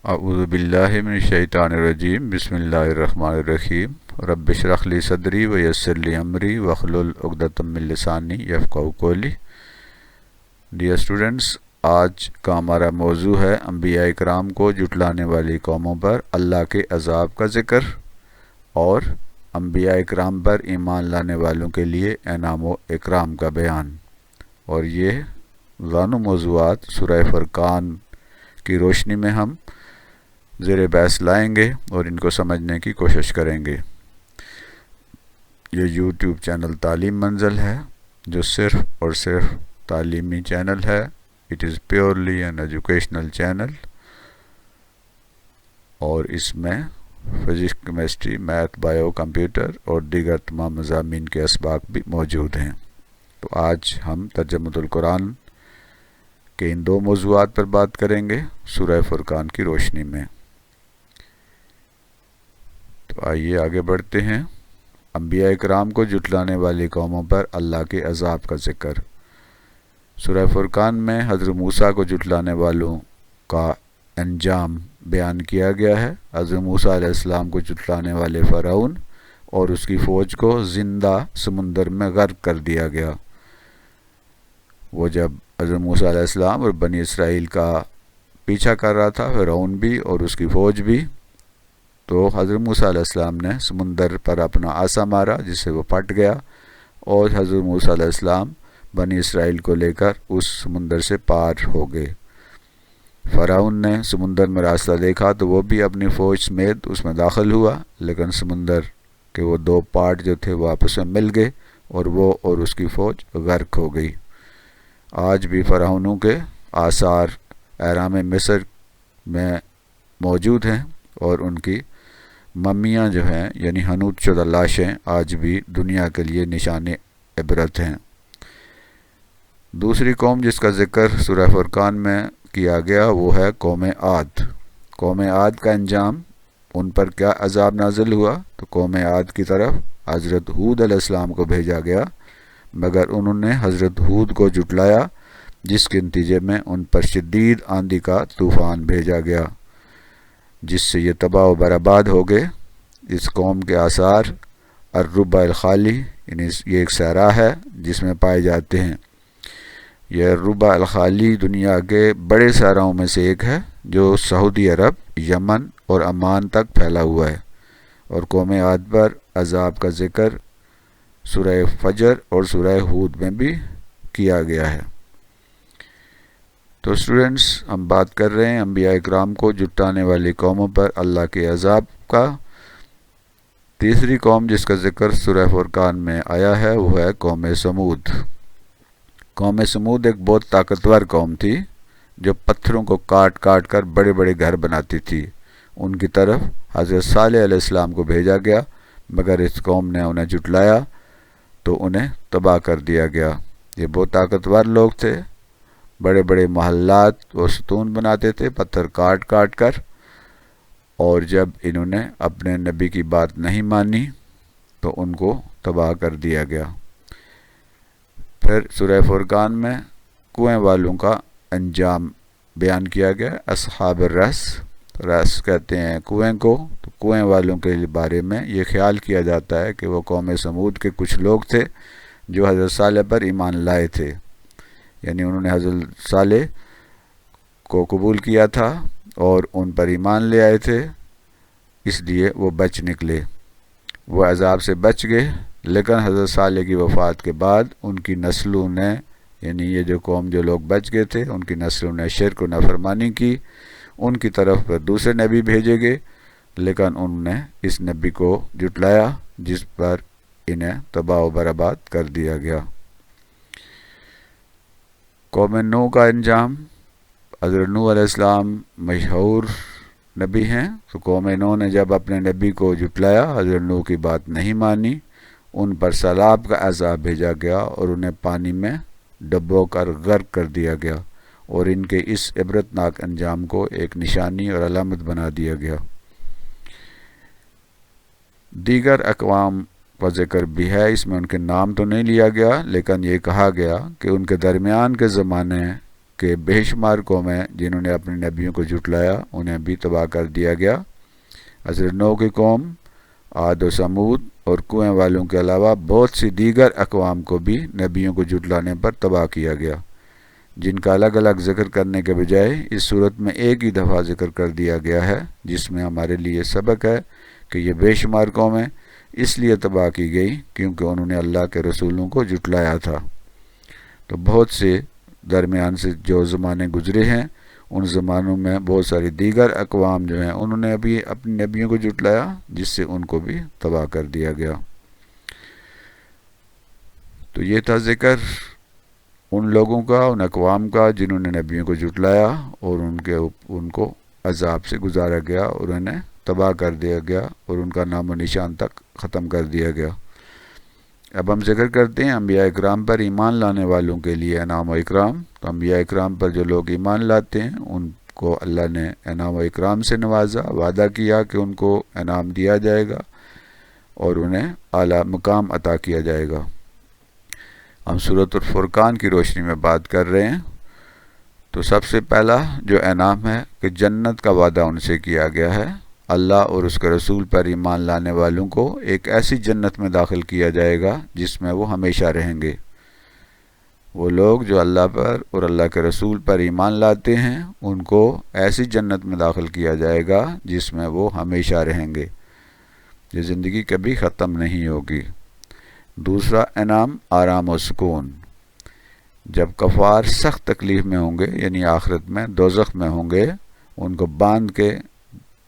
اعوذ باللہ من الشیطان الرجیم بسم اللہ الرحمن الرحیم رب اشرح لی صدری ویسر لی امری واحلل عقدۃ من لسانی یفقہوا قولی۔ ڈیئر اسٹوڈنٹس، آج کا ہمارا موضوع ہے انبیاء کرام کو جھٹلانے والی قوموں پر اللہ کے عذاب کا ذکر اور انبیاء کرام پر ایمان لانے والوں کے لیے انعام و اکرام کا بیان، اور یہ دونوں موضوعات سورہ فرقان کی روشنی میں ہم زیر بحث لائیں گے اور ان کو سمجھنے کی کوشش کریں گے۔ یہ یوٹیوب چینل تعلیم منزل ہے جو صرف اور صرف تعلیمی چینل ہے۔ It is purely an educational channel, اور اس میں physics, chemistry, math, bio, computer اور دیگر تمام مضامین کے اسباق بھی موجود ہیں۔ تو آج ہم ترجمۃ القرآن کے ان دو موضوعات پر بات کریں گے سورہ فرقان کی روشنی میں۔ تو آئیے آگے بڑھتے ہیں۔ انبیاء کرام کو جھٹلانے والی قوموں پر اللہ کے عذاب کا ذکر۔ سورہ فرقان میں حضرت موسیٰ کو جھٹلانے والوں کا انجام بیان کیا گیا ہے۔ حضرت موسیٰ علیہ السلام کو جھٹلانے والے فرعون اور اس کی فوج کو زندہ سمندر میں غرق کر دیا گیا۔ وہ جب حضرت موسیٰ علیہ السلام اور بنی اسرائیل کا پیچھا کر رہا تھا، فرعون بھی اور اس کی فوج بھی، تو حضرت موسیٰ علیہ السلام نے سمندر پر اپنا عصا مارا جس سے وہ پھٹ گیا، اور حضرت موسیٰ علیہ السلام بنی اسرائیل کو لے کر اس سمندر سے پار ہو گئے۔ فرعون نے سمندر میں راستہ دیکھا تو وہ بھی اپنی فوج سمیت اس میں داخل ہوا، لیکن سمندر کے وہ دو پارٹ جو تھے وہ آپس میں مل گئے اور وہ اور اس کی فوج غرق ہو گئی۔ آج بھی فرعونوں کے آثار اہرام مصر میں موجود ہیں، اور ان کی ممیاں جو ہیں یعنی حنوط شدہ لاشیں آج بھی دنیا کے لیے نشان عبرت ہیں۔ دوسری قوم جس کا ذکر سورہ فرقان میں کیا گیا وہ ہے قوم عاد۔ قوم عاد کا انجام، ان پر کیا عذاب نازل ہوا؟ تو قوم عاد کی طرف حضرت ہود علیہ السلام کو بھیجا گیا، مگر انہوں نے حضرت ہود کو جھٹلایا، جس کے نتیجے میں ان پر شدید آندھی کا طوفان بھیجا گیا، جس سے یہ تباہ و برباد ہو گئے۔ اس قوم کے آثار الربع الخالی، یعنی یہ ایک صحرا ہے جس میں پائے جاتے ہیں۔ یہ الربع الخالی دنیا کے بڑے صحراؤں میں سے ایک ہے جو سعودی عرب، یمن اور عمان تک پھیلا ہوا ہے، اور قوم عاد پر عذاب کا ذکر سورہ فجر اور سورہ ہود میں بھی کیا گیا ہے۔ تو اسٹوڈنٹس، ہم بات کر رہے ہیں انبیاء کرام کو جھٹلانے والی قوموں پر اللہ کے عذاب کا۔ تیسری قوم جس کا ذکر سورہ فرقان میں آیا ہے وہ ہے قوم سمود۔ قوم سمود ایک بہت طاقتور قوم تھی جو پتھروں کو کاٹ کاٹ کر بڑے بڑے گھر بناتی تھی۔ ان کی طرف حضرت صالح علیہ السلام کو بھیجا گیا، مگر اس قوم نے انہیں جھٹلایا تو انہیں تباہ کر دیا گیا۔ یہ بہت طاقتور لوگ تھے، بڑے بڑے محلات اور ستون بناتے تھے پتھر کاٹ کاٹ کر، اور جب انہوں نے اپنے نبی کی بات نہیں مانی تو ان کو تباہ کر دیا گیا۔ پھر سورہ فرقان میں کنویں والوں کا انجام بیان کیا گیا۔ اصحاب الرس، رس کہتے ہیں کنویں کو، تو کنویں والوں کے بارے میں یہ خیال کیا جاتا ہے کہ وہ قوم سمود کے کچھ لوگ تھے جو حضرت صالح پر ایمان لائے تھے، یعنی انہوں نے حضرت صالح کو قبول کیا تھا اور ان پر ایمان لے آئے تھے، اس لیے وہ بچ نکلے، وہ عذاب سے بچ گئے۔ لیکن حضرت صالح کی وفات کے بعد ان کی نسلوں نے، یعنی یہ جو قوم جو لوگ بچ گئے تھے، ان کی نسلوں نے شرک و نافرمانی کی، ان کی طرف پر دوسرے نبی بھیجے گئے، لیکن انہوں نے اس نبی کو جھٹلایا جس پر انہیں تباہ و برباد کر دیا گیا۔ قوم نوح کا انجام، حضرت نوح علیہ السلام مشہور نبی ہیں، تو قوم نوح نے جب اپنے نبی کو جھٹلایا، حضرت نوح کی بات نہیں مانی، ان پر سیلاب کا عذاب بھیجا گیا اور انہیں پانی میں ڈبو کر غرق کر دیا گیا، اور ان کے اس عبرتناک انجام کو ایک نشانی اور علامت بنا دیا گیا۔ دیگر اقوام کا ذکر بھی ہے، اس میں ان کے نام تو نہیں لیا گیا، لیکن یہ کہا گیا کہ ان کے درمیان کے زمانے کہ بے شمار قومیں جنہوں نے اپنے نبیوں کو جھٹلایا انہیں بھی تباہ کر دیا گیا۔ حضرت نوح کی قوم، عاد و سمود اور کنویں والوں کے علاوہ بہت سی دیگر اقوام کو بھی نبیوں کو جھٹلانے پر تباہ کیا گیا، جن کا الگ الگ ذکر کرنے کے بجائے اس صورت میں ایک ہی دفعہ ذکر کر دیا گیا ہے، جس میں ہمارے لیے سبق ہے کہ یہ بے شمار قومیں اس لیے تباہ کی گئی کیونکہ انہوں نے اللہ کے رسولوں کو جھٹلایا تھا۔ تو بہت سے درمیان سے جو زمانے گزرے ہیں ان زمانوں میں بہت ساری دیگر اقوام جو ہیں انہوں نے ابھی اپنے نبیوں کو جھٹلایا، جس سے ان کو بھی تباہ کر دیا گیا۔ تو یہ تھا ذکر ان لوگوں کا، ان اقوام کا جنہوں نے نبیوں کو جھٹلایا اور ان کو عذاب سے گزارا گیا اور انہیں تباہ کر دیا گیا اور ان کا نام و نشان تک ختم کر دیا گیا۔ اب ہم ذکر کرتے ہیں انبیاء اکرام پر ایمان لانے والوں کے لیے انعام و اکرام۔ تو انبیاء اکرام پر جو لوگ ایمان لاتے ہیں ان کو اللہ نے انعام و اکرام سے نوازا، وعدہ کیا کہ ان کو انعام دیا جائے گا اور انہیں اعلیٰ مقام عطا کیا جائے گا۔ ہم سورۃ الفرقان کی روشنی میں بات کر رہے ہیں۔ تو سب سے پہلا جو انعام ہے کہ جنت کا وعدہ ان سے کیا گیا ہے۔ اللہ اور اس کے رسول پر ایمان لانے والوں کو ایک ایسی جنت میں داخل کیا جائے گا جس میں وہ ہمیشہ رہیں گے۔ وہ لوگ جو اللہ پر اور اللہ کے رسول پر ایمان لاتے ہیں ان کو ایسی جنت میں داخل کیا جائے گا جس میں وہ ہمیشہ رہیں گے، یہ زندگی کبھی ختم نہیں ہوگی۔ دوسرا انعام آرام و سکون۔ جب کفار سخت تکلیف میں ہوں گے یعنی آخرت میں دوزخ میں ہوں گے، ان کو باندھ کے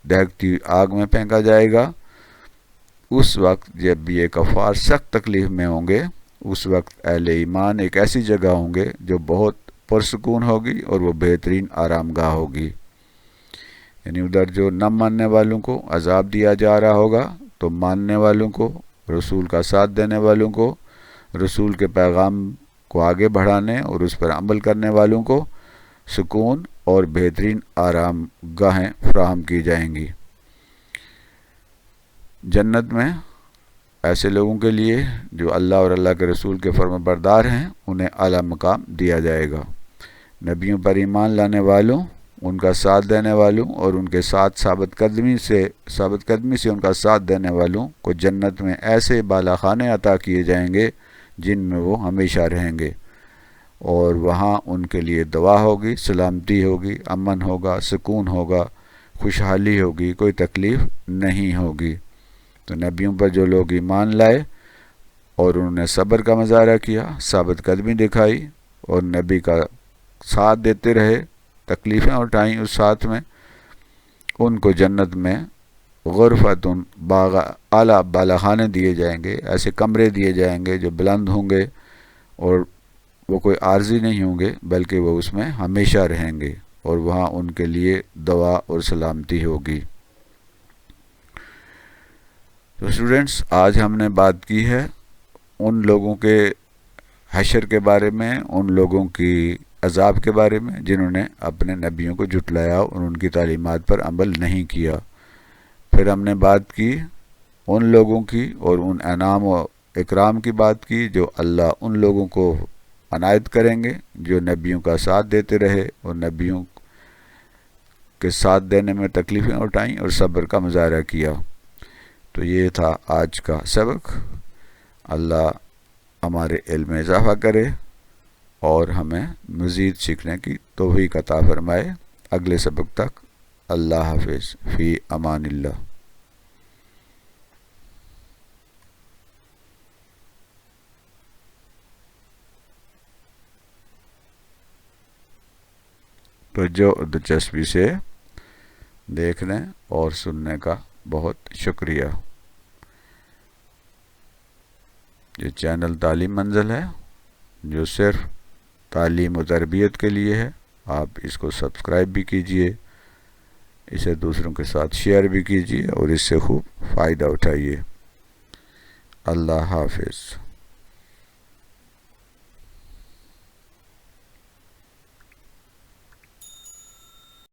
دہکتی آگ میں پھینکا جائے گا۔ اس وقت جب یہ کفار سخت تکلیف میں ہوں گے اس وقت اہل ایمان ایک ایسی جگہ ہوں گے جو بہت پرسکون ہوگی اور وہ بہترین آرام گاہ ہوگی۔ یعنی ادھر جو نہ ماننے والوں کو عذاب دیا جا رہا ہوگا تو ماننے والوں کو، رسول کا ساتھ دینے والوں کو، رسول کے پیغام کو آگے بڑھانے اور اس پر عمل کرنے والوں کو سکون اور بہترین آرام گاہیں فراہم کی جائیں گی۔ جنت میں ایسے لوگوں کے لیے جو اللہ اور اللہ کے رسول کے فرما بردار ہیں انہیں اعلیٰ مقام دیا جائے گا۔ نبیوں پر ایمان لانے والوں، ان کا ساتھ دینے والوں اور ان کے ساتھ ثابت قدمی سے ان کا ساتھ دینے والوں کو جنت میں ایسے بالا خانے عطا کیے جائیں گے جن میں وہ ہمیشہ رہیں گے، اور وہاں ان کے لیے دعا ہوگی، سلامتی ہوگی، امن ہوگا، سکون ہوگا، خوشحالی ہوگی، کوئی تکلیف نہیں ہوگی۔ تو نبیوں پر جو لوگ ایمان لائے اور انہوں نے صبر کا مظاہرہ کیا، ثابت قدمی دکھائی اور نبی کا ساتھ دیتے رہے، تکلیفیں اٹھائیں اس ساتھ میں، ان کو جنت میں غرفتن اعلیٰ بالا خانے دیے جائیں گے، ایسے کمرے دیے جائیں گے جو بلند ہوں گے اور وہ کوئی عارضی نہیں ہوں گے بلکہ وہ اس میں ہمیشہ رہیں گے، اور وہاں ان کے لیے دعا اور سلامتی ہوگی۔ تو اسٹوڈنٹس، آج ہم نے بات کی ہے ان لوگوں کے حشر کے بارے میں، ان لوگوں کی عذاب کے بارے میں جنہوں نے اپنے نبیوں کو جھٹلایا اور ان کی تعلیمات پر عمل نہیں کیا۔ پھر ہم نے بات کی ان لوگوں کی اور ان انعام و اکرام کی بات کی جو اللہ ان لوگوں کو عنایت کریں گے جو نبیوں کا ساتھ دیتے رہے اور نبیوں کے ساتھ دینے میں تکلیفیں اٹھائیں اور صبر کا مظاہرہ کیا۔ تو یہ تھا آج کا سبق۔ اللہ ہمارے علم میں اضافہ کرے اور ہمیں مزید سیکھنے کی توفیق عطا فرمائے۔ اگلے سبق تک اللہ حافظ، فی امان اللہ۔ تو جو دلچسپی سے دیکھنے اور سننے کا بہت شکریہ۔ یہ چینل تعلیم منزل ہے جو صرف تعلیم و تربیت کے لیے ہے۔ آپ اس کو سبسکرائب بھی کیجئے، اسے دوسروں کے ساتھ شیئر بھی کیجئے اور اس سے خوب فائدہ اٹھائیے۔ اللہ حافظ۔